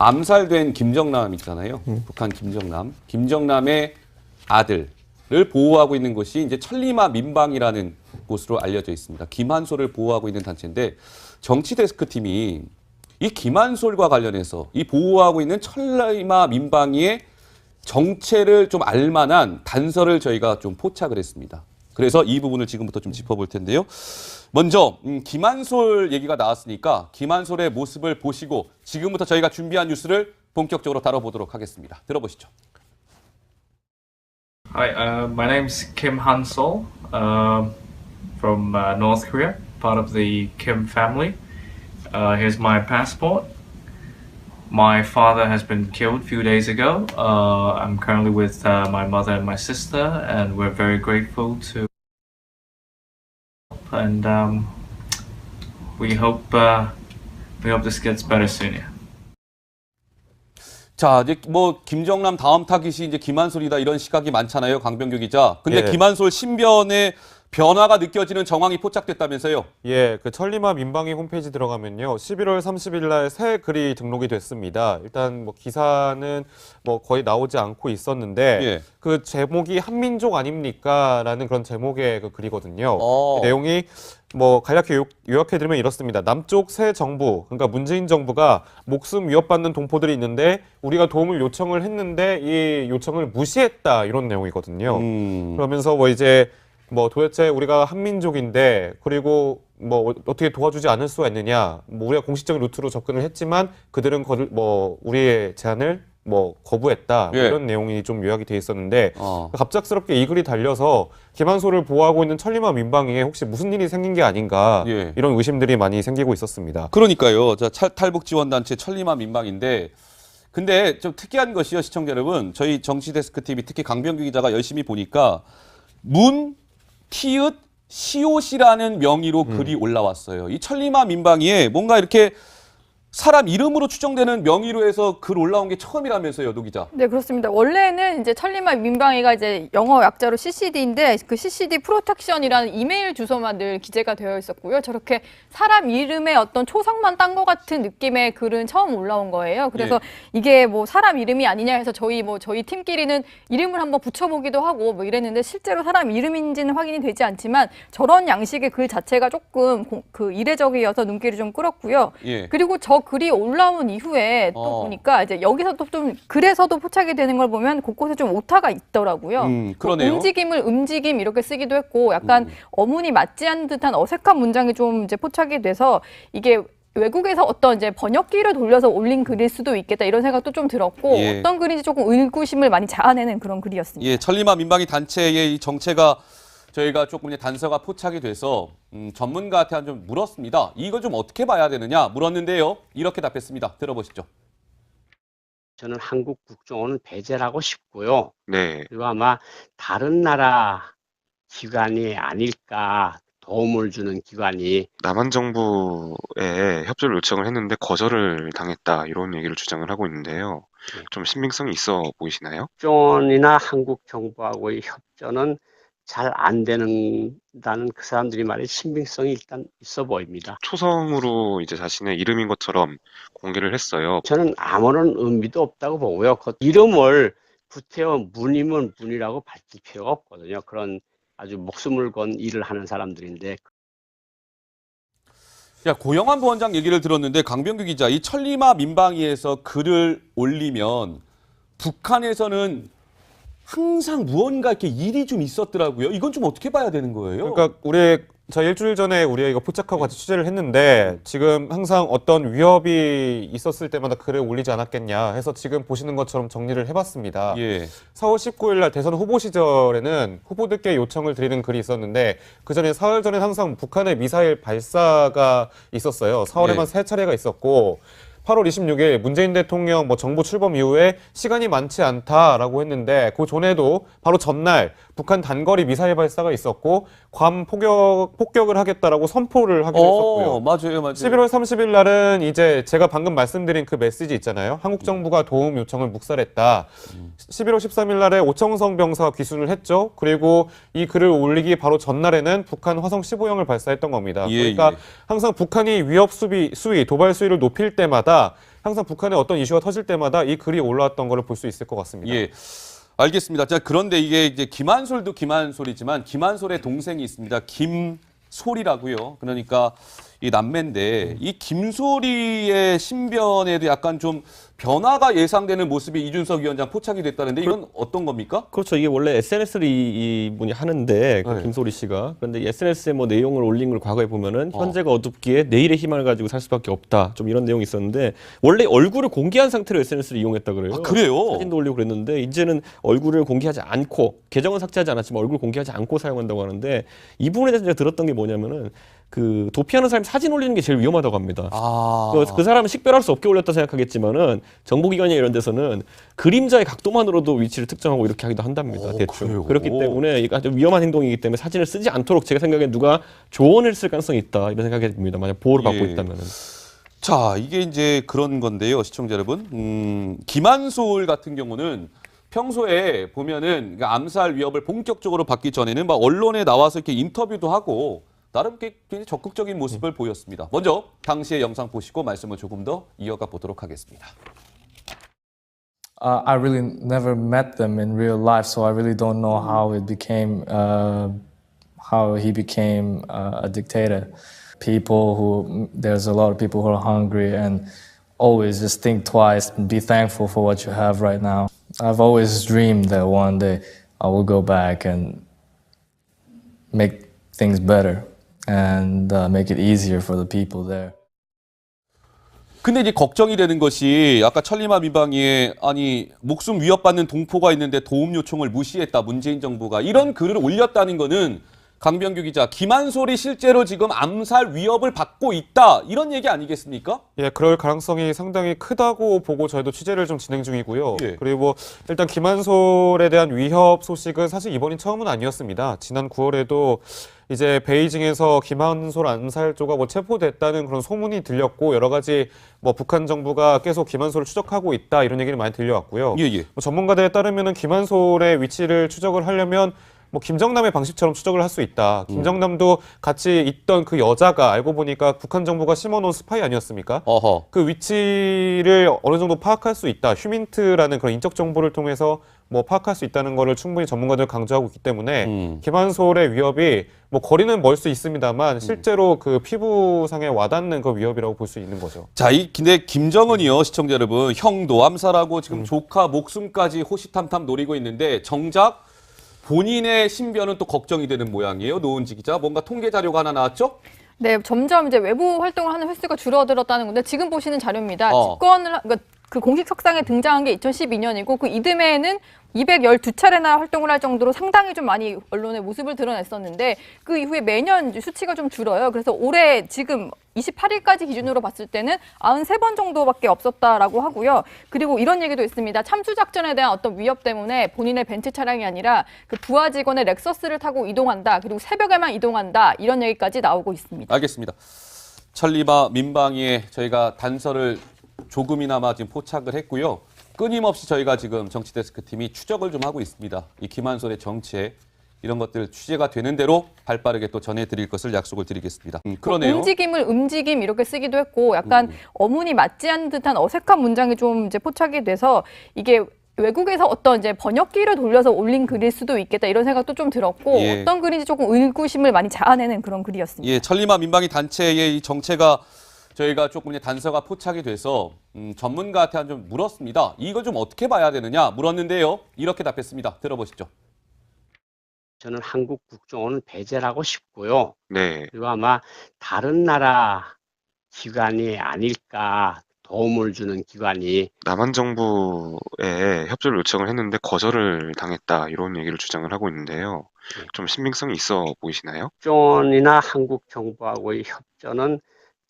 암살된 김정남 있잖아요. 북한 김정남. 김정남의 아들을 보호하고 있는 곳이 이제 천리마 민방이라는 곳으로 알려져 있습니다. 김한솔을 보호하고 있는 단체인데 정치 데스크 팀이 이 김한솔과 관련해서 이 보호하고 있는 천리마 민방위의 정체를 좀 알만한 단서를 저희가 좀 포착을 했습니다. 그래서 이 부분을 지금부터 좀 짚어볼 텐데요. 먼저 김한솔 얘기가 나왔으니까 김한솔의 모습을 보시고 지금부터 저희가 준비한 뉴스를 본격적으로 다뤄보도록 하겠습니다. 들어보시죠. Hi, my name's Kim Han-sol from North Korea, part of the Kim family. Here's my passport. My father has been killed a few days ago. I'm currently with my mother and my sister, and we're very grateful to. And we hope this gets better soon. Yeah. 자, 이제 뭐 김정남 다음 타깃이 이제 김한솔이다 이런 시각이 많잖아요, 강병규 기자. 근데 예. 김한솔 신변의 변화가 느껴지는 정황이 포착됐다면서요? 예, 그 천리마 민방위 홈페이지 들어가면요. 11월 30일 날 새 글이 등록이 됐습니다. 일단 뭐 기사는 뭐 거의 나오지 않고 있었는데 예. 그 제목이 한민족 아닙니까? 라는 그런 제목의 그 글이거든요. 어. 내용이 뭐 간략히 요약해드리면 이렇습니다. 남쪽 새 정부, 그러니까 문재인 정부가 목숨 위협받는 동포들이 있는데 우리가 도움을 요청을 했는데 이 요청을 무시했다 이런 내용이거든요. 그러면서 뭐 이제 뭐 도대체 우리가 한민족인데 그리고 뭐 어떻게 도와주지 않을 수가 있느냐. 뭐 우리가 공식적인 루트로 접근을 했지만 그들은 뭐 우리의 제안을 뭐 거부했다. 예. 이런 내용이 좀 요약이 돼 있었는데 갑작스럽게 이 글이 달려서 김한솔을 보호하고 있는 천리마 민방위에 혹시 무슨 일이 생긴 게 아닌가 예. 이런 의심들이 많이 생기고 있었습니다. 그러니까요. 자, 탈북지원단체 천리마 민방인데 근데 좀 특이한 것이요, 시청자 여러분. 저희 정치 데스크 TV 특히 강병규 기자가 열심히 보니까 티읕 시옷이라는 명의로 글이 올라왔어요. 이 천리마 민방위에 뭔가 이렇게 사람 이름으로 추정되는 명의로 해서 글 올라온 게 처음이라면서요, 노 기자. 네, 그렇습니다. 원래는 이제 천리마 민방위가 이제 영어 약자로 CCD인데 그 CCD 프로텍션이라는 이메일 주소만 늘 기재가 되어 있었고요. 저렇게 사람 이름의 어떤 초성만 딴 것 같은 느낌의 글은 처음 올라온 거예요. 그래서 이게 뭐 사람 이름이 아니냐 해서 저희 팀끼리는 이름을 한번 붙여보기도 하고 뭐 이랬는데 실제로 사람 이름인지는 확인이 되지 않지만 저런 양식의 글 자체가 조금 이례적이어서 눈길을 좀 끌었고요. 예. 그리고 저 글이 올라온 이후에 또 보니까 이제 여기서도 좀 글에서도 포착이 되는 걸 보면 곳곳에 좀 오타가 있더라고요. 그러네요. 움직임을 움직임 이렇게 쓰기도 했고 약간 어문이 맞지 않는 듯한 어색한 문장이 좀 이제 포착이 돼서 이게 외국에서 어떤 이제 번역기를 돌려서 올린 글일 수도 있겠다 이런 생각도 좀 들었고 예. 어떤 글인지 조금 의구심을 많이 자아내는 그런 글이었습니다. 예, 천리마 민방위 단체의 이 정체가 저희가 조금 이제 단서가 포착이 돼서 전문가한테 좀 물었습니다. 이걸 좀 어떻게 봐야 되느냐 물었는데요. 이렇게 답했습니다. 들어보시죠. 저는 한국 국정원은 배제를 하고 싶고요. 네. 그리고 아마 다른 나라 기관이 아닐까, 도움을 주는 기관이. 남한 정부에 협조를 요청을 했는데 거절을 당했다 이런 얘기를 주장을 하고 있는데요. 좀 신빙성이 있어 보이시나요? 국정원이나 한국 정부하고의 협조는 잘 안 된다는 그 사람들이 말이 신빙성이 일단 있어 보입니다. 초성으로 이제 자신의 이름인 것처럼 공개를 했어요. 저는 아무런 의미도 없다고 보고요. 그 이름을 구태여 문이면 문이라고 밝힐 필요가 없거든요. 그런 아주 목숨을 건 일을 하는 사람들인데. 야, 고영환 부원장 얘기를 들었는데 강병규 기자, 이 천리마 민방위에서 글을 올리면 북한에서는 항상 무언가 이렇게 일이 좀 있었더라고요. 이건 좀 어떻게 봐야 되는 거예요? 그러니까 저희 일주일 전에 우리가 이거 포착하고 같이 취재를 했는데 지금 항상 어떤 위협이 있었을 때마다 글을 올리지 않았겠냐 해서 지금 보시는 것처럼 정리를 해봤습니다. 예. 4월 19일 날 대선 후보 시절에는 후보들께 요청을 드리는 글이 있었는데 그 전에 사흘 전에 항상 북한의 미사일 발사가 있었어요. 4월에만 예. 3차례가 있었고 8월 26일 문재인 대통령 뭐 정부 출범 이후에 시간이 많지 않다라고 했는데 그 전에도 바로 전날 북한 단거리 미사일 발사가 있었고 괌 폭격을 하겠다라고 선포를 하기로 했었고요. 맞아요. 11월 30일 날은 이제 제가 방금 말씀드린 그 메시지 있잖아요. 한국 정부가 도움 요청을 묵살했다. 11월 13일 날에 오청성 병사가 귀순을 했죠. 그리고 이 글을 올리기 바로 전날에는 북한 화성 15형을 발사했던 겁니다. 그러니까 항상 북한이 위협 수위, 도발 수위를 높일 때마다 항상 북한의 어떤 이슈가 터질 때마다 이 글이 올라왔던 걸 볼 수 있을 것 같습니다. 예. 알겠습니다. 자, 그런데 이게 이제 김한솔도 김한솔이지만 김한솔의 동생이 있습니다. 김솔이라고요. 그러니까 이 남매인데 이 김소리의 신변에도 약간 좀 변화가 예상되는 모습이 이준석 위원장 포착이 됐다는데 이건 어떤 겁니까? 그렇죠. 이게 원래 SNS를 이 분이 하는데 그 네. 김소리 씨가 그런데 SNS에 뭐 내용을 올린 걸 과거에 보면은 현재가 어둡기에 내일의 희망을 가지고 살 수밖에 없다. 좀 이런 내용이 있었는데 원래 얼굴을 공개한 상태로 SNS를 이용했다 그래요. 아, 그래요? 사진도 올리고 그랬는데 이제는 얼굴을 공개하지 않고 계정은 삭제하지 않았지만 얼굴 공개하지 않고 사용한다고 하는데 이 부분에 대해서 제가 들었던 게 뭐냐면은 그 도피하는 사람이 사진 올리는 게 제일 위험하다고 합니다. 아. 그 사람은 식별할 수 없게 올렸다 생각하겠지만은 정보기관이나 이런 데서는 그림자의 각도만으로도 위치를 특정하고 이렇게 하기도 한답니다. 대충. 그래요? 그렇기 때문에 이거 아주 위험한 행동이기 때문에 사진을 쓰지 않도록 제가 생각에 누가 조언을 했을 가능성이 있다 이런 생각이 듭니다. 만약 보호를 받고 예. 있다면은. 자, 이게 이제 그런 건데요, 시청자 여러분. 김한솔 같은 경우는 평소에 보면은 그러니까 암살 위협을 본격적으로 받기 전에는 막 언론에 나와서 이렇게 인터뷰도 하고 나름 굉장히 적극적인 모습을 보였습니다. 먼저 당시의 영상 보시고 말씀을 조금 더 이어가 보도록 하겠습니다. I really never met them in real life, so I really don't know how it became, how he became a dictator. There's a lot of people who are hungry and always just think twice and be thankful for what you have right now. I've always dreamed that one day I will go back and make things better and make it easier for the people there. 근데 이제 걱정이 되는 것이 아까 천리마 민방위에 아니 목숨 위협받는 동포가 있는데 도움 요청을 무시했다 문재인 정부가 이런 글을 올렸다는 거는 강병규 기자 김한솔이 실제로 지금 암살 위협을 받고 있다 이런 얘기 아니겠습니까? 예, 그럴 가능성이 상당히 크다고 보고 저희도 취재를 좀 진행 중이고요. 예. 그리고 일단 김한솔에 대한 위협 소식은 사실 이번이 처음은 아니었습니다. 지난 9월에도 이제 베이징에서 김한솔 암살조가 뭐 체포됐다는 그런 소문이 들렸고 여러 가지 뭐 북한 정부가 계속 김한솔을 추적하고 있다 이런 얘기를 많이 들려왔고요. 예, 예. 뭐 전문가들에 따르면은 김한솔의 위치를 추적을 하려면 뭐 김정남의 방식처럼 추적을 할 수 있다. 김정남도 같이 있던 그 여자가 알고 보니까 북한 정부가 심어놓은 스파이 아니었습니까? 어허. 그 위치를 어느 정도 파악할 수 있다. 휴민트라는 그런 인적 정보를 통해서 뭐 파악할 수 있다는 거를 충분히 전문가들 강조하고 있기 때문에 김한솔의 위협이 뭐 거리는 멀 수 있습니다만 실제로 그 피부상에 와닿는 그 위협이라고 볼 수 있는 거죠. 자, 근데 김정은이요, 시청자 여러분, 형도 암살하고 지금 조카 목숨까지 호시탐탐 노리고 있는데 정작 본인의 신변은 또 걱정이 되는 모양이에요. 노은지 기자, 뭔가 통계 자료가 하나 나왔죠? 네, 점점 이제 외부 활동을 하는 횟수가 줄어들었다는 건데 지금 보시는 자료입니다. 그러니까 그 공식 석상에 등장한 게 2012년이고 그 이듬해에는 212차례나 활동을 할 정도로 상당히 좀 많이 언론의 모습을 드러냈었는데 그 이후에 매년 수치가 좀 줄어요. 그래서 올해 지금 28일까지 기준으로 봤을 때는 93번 정도밖에 없었다라고 하고요. 그리고 이런 얘기도 있습니다. 참수작전에 대한 어떤 위협 때문에 본인의 벤츠 차량이 아니라 그 부하 직원의 렉서스를 타고 이동한다. 그리고 새벽에만 이동한다. 이런 얘기까지 나오고 있습니다. 알겠습니다. 천리마 민방위에 저희가 단서를 조금이나마 지금 포착을 했고요. 끊임없이 저희가 지금 정치데스크 팀이 추적을 좀 하고 있습니다. 이 김한솔의 정체 이런 것들 취재가 되는 대로 발빠르게 또 전해드릴 것을 약속을 드리겠습니다. 그러네요. 움직임을 움직임 이렇게 쓰기도 했고 약간 어문이 맞지 않는 듯한 어색한 문장이 좀 이제 포착이 돼서 이게 외국에서 어떤 이제 번역기를 돌려서 올린 글일 수도 있겠다 이런 생각도 좀 들었고 예. 어떤 글인지 조금 의구심을 많이 자아내는 그런 글이었습니다. 예, 천리마 민방위 단체의 이 정체가 저희가 조금 이제 단서가 포착이 돼서 전문가한테 좀 물었습니다. 이거 좀 어떻게 봐야 되느냐 물었는데요. 이렇게 답했습니다. 들어보시죠. 저는 한국 국정원은 배제하고 싶고요. 네. 그리고 아마 다른 나라 기관이 아닐까 도움을 주는 기관이 남한 정부에 협조를 요청을 했는데 거절을 당했다 이런 얘기를 주장을 하고 있는데요. 좀 신빙성이 있어 보이시나요? 국정원이나 한국 정부하고의 협조는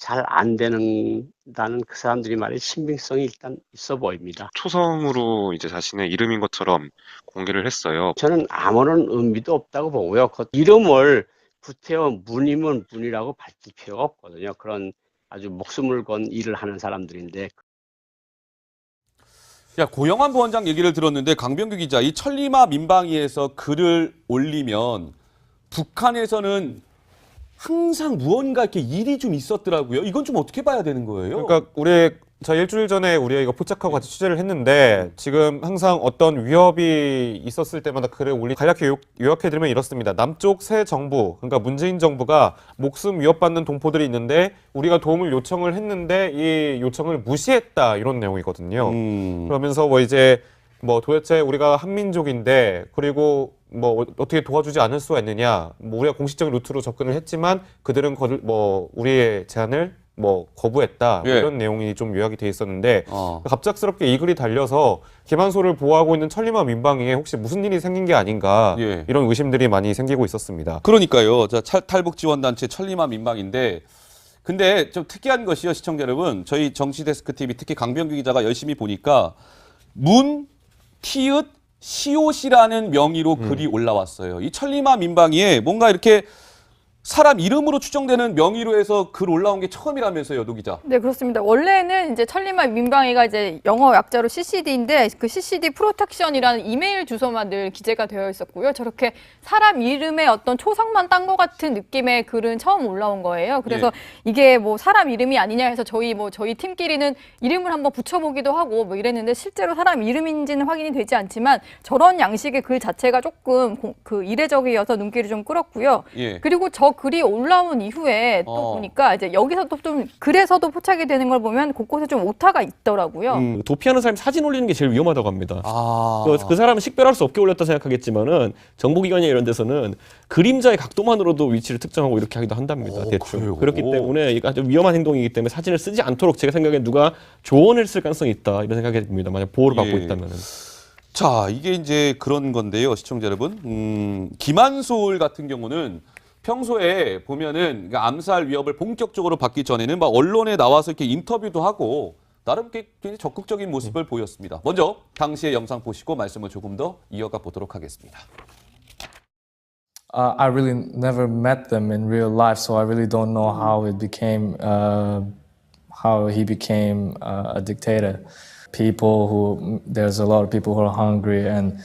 잘 안 되는다는 그 사람들이 말이 신빙성이 일단 있어 보입니다. 초성으로 이제 자신의 이름인 것처럼 공개를 했어요. 저는 아무런 의미도 없다고 보고요. 그 이름을 구태여 문이면 문이라고 밝힐 필요가 없거든요. 그런 아주 목숨을 건 일을 하는 사람들인데. 야, 고영환 부원장 얘기를 들었는데 강병규 기자, 이 천리마 민방위에서 글을 올리면 북한에서는 항상 무언가 이렇게 일이 좀 있었더라고요. 이건 좀 어떻게 봐야 되는 거예요? 그러니까 저 일주일 전에 우리가 이거 포착하고 같이 취재를 했는데 지금 항상 어떤 위협이 있었을 때마다 글을 간략히 요약해드리면 이렇습니다. 남쪽 새 정부, 그러니까 문재인 정부가 목숨 위협받는 동포들이 있는데 우리가 도움을 요청을 했는데 이 요청을 무시했다 이런 내용이거든요. 그러면서 도대체 우리가 한민족인데 그리고 어떻게 도와주지 않을 수가 있느냐. 우리가 공식적인 루트로 접근을 했지만 그들은 우리의 제안을 거부했다. 예. 이런 내용이 좀 요약이 돼 있었는데 갑작스럽게 이 글이 달려서 김한소를 보호하고 있는 천리마 민방위에 혹시 무슨 일이 생긴 게 아닌가 예. 이런 의심들이 많이 생기고 있었습니다. 그러니까요. 탈북지원단체 천리마 민방인데 근데 좀 특이한 것이요. 시청자 여러분. 저희 정치데스크TV 특히 강병규 기자가 열심히 보니까 티읕, 시옷이라는 명의로 글이 올라왔어요. 이 천리마 민방위에 뭔가 이렇게 사람 이름으로 추정되는 명의로 해서 글 올라온 게 처음이라면서요, 노 기자. 네, 그렇습니다. 원래는 이제 천리마 민방위가 이제 영어 약자로 CCD인데 그 CCD 프로텍션이라는 이메일 주소만 늘 기재가 되어 있었고요. 저렇게 사람 이름의 어떤 초상만 딴 것 같은 느낌의 글은 처음 올라온 거예요. 그래서 이게 사람 이름이 아니냐 해서 저희 팀끼리는 이름을 한번 붙여보기도 하고 이랬는데 실제로 사람 이름인지는 확인이 되지 않지만 저런 양식의 글 자체가 조금 이례적이어서 눈길을 좀 끌었고요. 예. 그리고 저 글이 올라온 이후에 또 보니까 이제 여기서도 좀 글에서도 포착이 되는 걸 보면 곳곳에 좀 오타가 있더라고요. 도피하는 사람이 사진 올리는 게 제일 위험하다고 합니다. 아. 그 사람은 식별할 수 없게 올렸다 생각하겠지만은 정보기관이나 이런 데서는 그림자의 각도만으로도 위치를 특정하고 이렇게 하기도 한답니다. 대충. 그래요? 그렇기 때문에 이거 아주 위험한 행동이기 때문에 사진을 쓰지 않도록 제가 생각엔 누가 조언을 쓸 가능성이 있다 이런 생각이 듭니다. 만약 보호를 받고 예. 있다면은. 자, 이게 이제 그런 건데요, 시청자 여러분. 김한솔 같은 경우는 평소에 보면은 암살 위협을 본격적으로 받기 전에는 언론에 나와서 이렇게 인터뷰도 하고 나름 굉장히 적극적인 모습을 보였습니다. 먼저 당시의 영상 보시고 말씀을 조금 더 이어가 보도록 하겠습니다. I really never met them in real life, so I really don't know how he became a dictator. There's a lot of people who are hungry and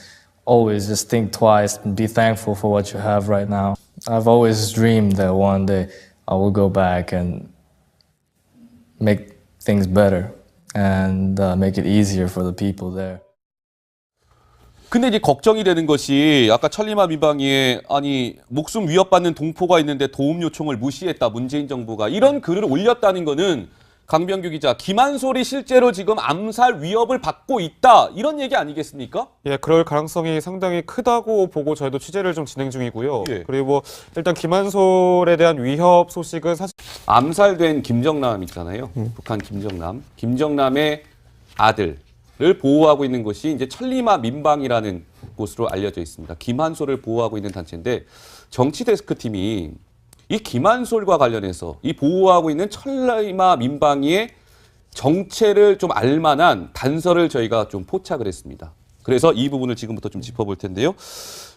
always just think twice and be thankful for what you have right now. I've always dreamed that one day I will go back and make things better and make it easier for the people there. 근데 이제 걱정이 되는 것이 아까 천리마 민방위에 목숨 위협받는 동포가 있는데 도움 요청을 무시했다. 문재인 정부가 이런 글을 올렸다는 거는 강병규 기자, 김한솔이 실제로 지금 암살 위협을 받고 있다. 이런 얘기 아니겠습니까? 예, 그럴 가능성이 상당히 크다고 보고 저희도 취재를 좀 진행 중이고요. 예. 그리고 일단 김한솔에 대한 위협 소식은 사실 암살된 김정남 있잖아요. 북한 김정남. 김정남의 아들을 보호하고 있는 곳이 이제 천리마 민방이라는 곳으로 알려져 있습니다. 김한솔을 보호하고 있는 단체인데 정치데스크 팀이 이 김한솔과 관련해서 이 보호하고 있는 천리마 민방위의 정체를 좀 알만한 단서를 저희가 좀 포착을 했습니다. 그래서 이 부분을 지금부터 좀 짚어볼 텐데요.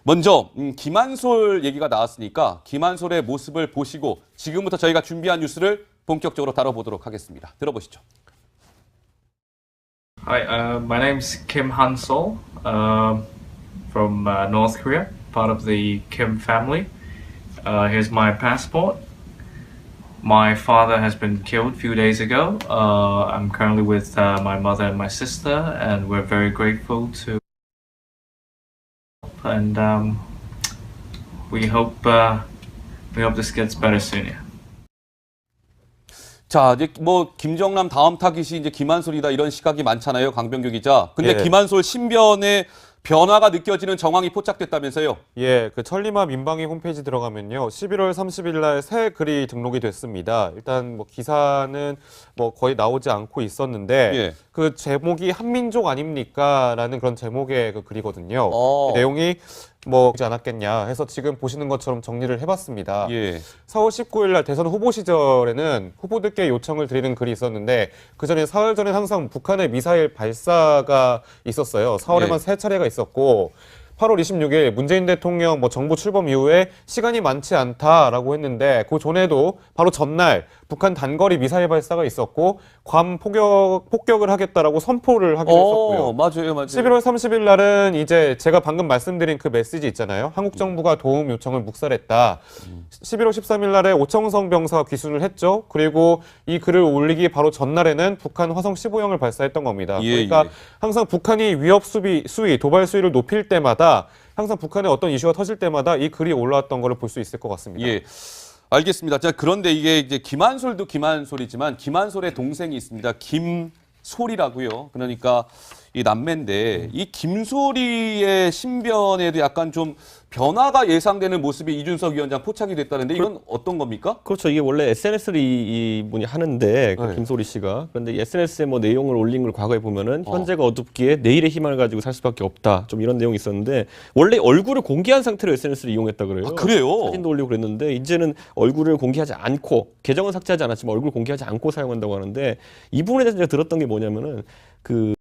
먼저 김한솔 얘기가 나왔으니까 김한솔의 모습을 보시고 지금부터 저희가 준비한 뉴스를 본격적으로 다뤄보도록 하겠습니다. 들어보시죠. Hi, my name's Kim Han-sol from North Korea, part of the Kim family. Here's my passport. My father has been killed a few days ago. I'm currently with my mother and my sister, and we're very grateful to. And we hope this gets better soon. Yeah. 자, 이제 김정남 다음 타깃이 이제 김한솔이다 이런 시각이 많잖아요, 강병규 기자. 근데 예. 김한솔 신변의 변화가 느껴지는 정황이 포착됐다면서요? 예, 그 천리마 민방위 홈페이지 들어가면요. 11월 30일 날 새 글이 등록이 됐습니다. 일단 기사는 거의 나오지 않고 있었는데 예. 그 제목이 한민족 아닙니까? 라는 그런 제목의 그 글이거든요. 그 내용이 그러지 않았겠냐 해서 지금 보시는 것처럼 정리를 해봤습니다. 예. 4월 19일 날 대선 후보 시절에는 후보들께 요청을 드리는 글이 있었는데 그 전에 사흘 전에 항상 북한의 미사일 발사가 있었어요. 4월에만 예. 3차례가 있었고 8월 26일 문재인 대통령 뭐 정부 출범 이후에 시간이 많지 않다라고 했는데 그 전에도 바로 전날 북한 단거리 미사일 발사가 있었고 괌 폭격을 하겠다라고 선포를 하기로 했었고요. 맞아요, 맞아요. 11월 30일 날은 이제 제가 방금 말씀드린 그 메시지 있잖아요. 한국 정부가 도움 요청을 묵살했다. 11월 13일 날에 오청성 병사가 귀순을 했죠. 그리고 이 글을 올리기 바로 전날에는 북한 화성 15형을 발사했던 겁니다. 예, 그러니까 예. 항상 북한이 위협 수위, 도발 수위를 높일 때마다 항상 북한의 어떤 이슈가 터질 때마다 이 글이 올라왔던 것을 볼 수 있을 것 같습니다. 예. 알겠습니다. 자, 그런데 이게 이제 김한솔도 김한솔이지만 김한솔의 동생이 있습니다. 김솔이라고요. 그러니까 이 남매인데 이 김소리의 신변에도 약간 좀 변화가 예상되는 모습이 이준석 위원장 포착이 됐다는데 이건 어떤 겁니까? 그렇죠. 이게 원래 SNS를 이 분이 하는데 그 네. 김소리 씨가 그런데 SNS에 뭐 내용을 올린 걸 과거에 보면은 현재가 어둡기에 내일의 희망을 가지고 살 수밖에 없다. 좀 이런 내용이 있었는데 원래 얼굴을 공개한 상태로 SNS를 이용했다 그래요. 아, 그래요? 사진도 올리고 그랬는데 이제는 얼굴을 공개하지 않고 계정은 삭제하지 않았지만 얼굴 공개하지 않고 사용한다고 하는데 이 부분에 대해서 제가 들었던 게 뭐냐면은 그